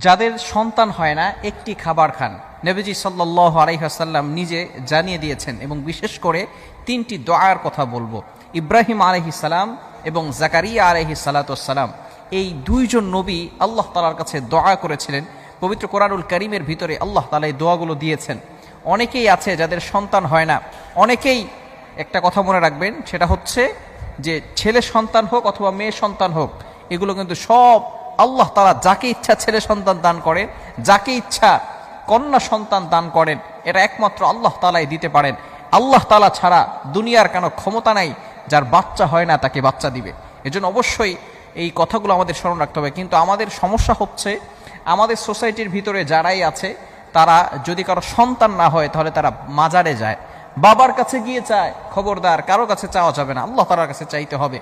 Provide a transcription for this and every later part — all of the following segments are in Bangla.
যাদের সন্তান হয় না একটি খাবার খান। নবীজি সাল্লাল্লাহু আলাইহি ওয়াসাল্লাম নিজে জানিয়ে দিয়েছেন এবং বিশেষ করে তিনটি দোয়ার কথা বলবো। ইব্রাহিম আলাইহিস সালাম এবং জাকারিয়া আলাইহিস সালাম, এই দুইজন নবী আল্লাহ তাআলার কাছে দোয়া করেছিলেন। পবিত্র কোরআনুল কারীমের ভিতরে আল্লাহ তাআলা এই দোয়াগুলো দিয়েছেন। অনেকেই আছে যাদের সন্তান হয় না। অনেকেই একটা কথা মনে রাখবেন, সেটা হচ্ছে যে ছেলে সন্তান হোক অথবা মেয়ে সন্তান হোক, এগুলো কিন্তু সব আল্লাহ তাআলা যাকে ইচ্ছা ছেলে সন্তান দান করেন, যাকে ইচ্ছা কন্যা সন্তান দান করেন, এটা একমাত্র আল্লাহ তাআলাই দিতে পারেন। আল্লাহ তাআলা ছাড়া দুনিয়ার কোনো ক্ষমতা নাই যার বাচ্চা হয় না তাকে বাচ্চা দিবে। এজন্য অবশ্যই এই কথাগুলো আমাদের স্মরণ রাখতে হবে। কিন্তু আমাদের সমস্যা হচ্ছে, আমাদের সোসাইটির ভিতরে যারাই আছে তারা যদি কারো সন্তান না হয় তাহলে তারা মাজারে যায়, বাবার কাছে গিয়ে চায়। খবরদার, কারো কাছে চাওয়া যাবে না, আল্লাহ তাআলার কাছে চাইতে হবে।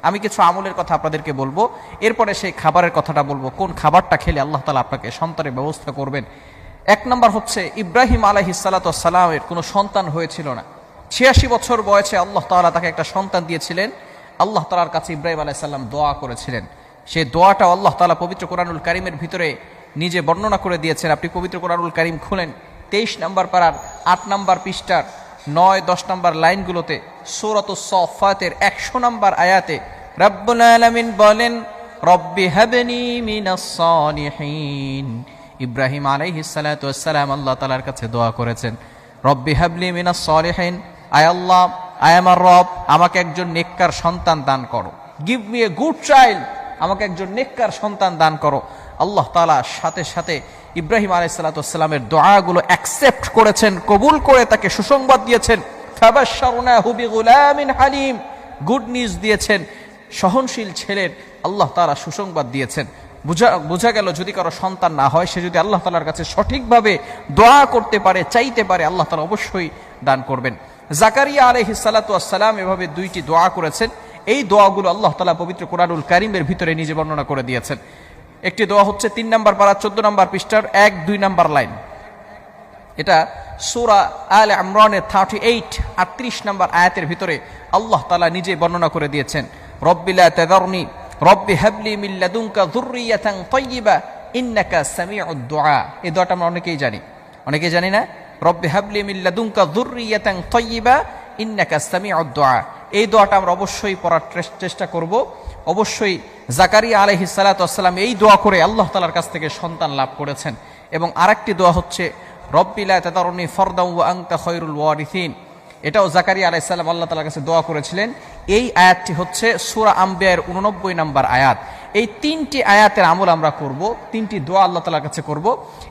আমি কিছু আমলের কথা আপনাদেরকে বলবো, এরপরে সেই খাবারের কথাটা বলবো, কোন খাবারটা খেলে আল্লাহ তাআলা আপনাকে সন্তানের ব্যবস্থা করবেন। এক নম্বর হচ্ছে, ইব্রাহিম আলাইহিস সালামের কোনো সন্তান হয়েছিল না। 86 বছর বয়সে আল্লাহ তাআলা তাকে একটা সন্তান দিয়েছিলেন। আল্লাহ তাআলার কাছে ইব্রাহিম আলাইহিস সালাম দোয়া করেছিলেন। সেই দোয়াটা আল্লাহ তাআলা পবিত্র কোরআনুল কারীমের ভিতরে নিজে বর্ণনা করে দিয়েছেন। আপনি পবিত্র কোরআনুল কারীম খুলেন, 23 নম্বর পারার 8 নম্বর পৃষ্ঠার 9-10 নম্বর লাইনগুলোতে সূরাতুস সাফফাতের 100 নম্বর আয়াতে রব্বুল আলামিন বলেন, রব্বি হাবনি মিনাস সালিহিন। ইব্রাহিম আলাইহিস সালাতু ওয়াস সালাম আল্লাহ তাআলার কাছে দোয়া করেছেন, রব্বি হাবলি মিনাস সালিহিন, আয় আল্লাহ, আয় আমার রব, আমাকে একজন নেককার সন্তান দান করো। Give me a good child, আমাকে একজন নেককার সন্তান দান করো। আল্লাহ তাআলা সাথে সাথে ইব্রাহিম আলাইহিস সালাতু ওয়াস সালামের দোয়াগুলো অ্যাকসেপ্ট করেছেন, কবুল করে তাকে সুসংবাদ দিয়েছেন। ফাবাশশারনাহু বিগুলামিন হালিম, গুড নিউজ দিয়েছেন, সহনশীল ছেলের আল্লাহ তাআলা সুসংবাদ দিয়েছেন। বোঝা গেল, যদি কারো সন্তান না হয়, সে যদি আল্লাহ তাআলার কাছে সঠিকভাবে দোয়া করতে পারে, চাইতে পারে, আল্লাহ তাআলা অবশ্যই দান করবেন। জাকারিয়া আলাইহিস সালাতু ওয়াস সালাম এভাবে দুইটি দোয়া করেছেন। এই দোয়াগুলো আল্লাহ তাআলা পবিত্র কোরআনুল কারীমের ভিতরে নিজে বর্ণনা করে দিয়েছেন। একটি দোয়া হচ্ছে 3 নম্বর পারা 14 নম্বর পৃষ্ঠার 1-2 নম্বর লাইন। এটা সূরা আলে ইমরানের 38 নম্বর আয়াতের ভিতরে আল্লাহ তাআলা নিজে বর্ণনা করে দিয়েছেন, রব্বি লা তাযারনি রব্বি হাবলি মিন লাদুনকা যুররিয়াতান তাইয়্যিবা ইন্নাকা সামিউদ দুআ। এই দোয়াটা আমরা অনেকেই জানি না? রব্বি হাবলি মিন লাদুনকা যুররিয়াতান তাইয়্যিবা ইন্নাকা সামিউদ দুআ। এই দোয়াটা আমরা অবশ্যই পড়ার চেষ্টা করব। অবশ্যই জাকারিয়া আলাইহিস সালাতু ওয়াস সালাম এই দোয়া করে আল্লাহ তাআলার কাছ থেকে সন্তান লাভ করেছেন। এবং আরেকটি দোয়া হচ্ছে, রব্বি লা তাযারনি ফারদান ওয়া আনতা খায়রুল ওয়ারিসিন। এটাও জাকারিয়া আলাইহিস সালাম আল্লাহ তাআলার কাছে দোয়া করেছিলেন। এই আয়াতটি হচ্ছে সূরা আম্বিয়ার 89 নম্বর আয়াত। এই 3টি আয়াতের আমল আমরা করব, 3টি দোয়া আল্লাহ তাআলার কাছে করব।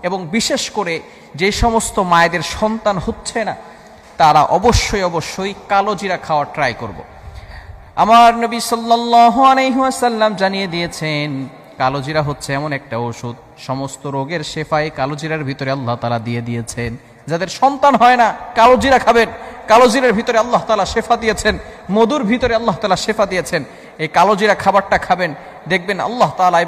এবং বিশেষ করে যে সমস্ত মায়েদের সন্তান হচ্ছে না, তারা অবশ্যই কালো জিরা খাওয়ার ট্রাই করব। আমার নবী সাল্লাল্লাহু আলাইহি ওয়াসাল্লাম জানিয়ে দিয়েছেন, কালো জিরা হচ্ছে এমন একটা ওষুধ, সমস্ত রোগের শেফাই কালো জিরার ভিতরে আল্লাহ তাআলা দিয়ে দিয়েছেন। যাদের সন্তান হয় না, কালো জিরা খাবেন। কালো জিরার ভিতরে আল্লাহ তাআলা শেফা দিয়েছেন, মধুর ভিতরে আল্লাহ তাআলা শেফা দিয়েছেন। এই কালো জিরা খাবারটা খাবেন, দেখবেন আল্লাহ তাআলা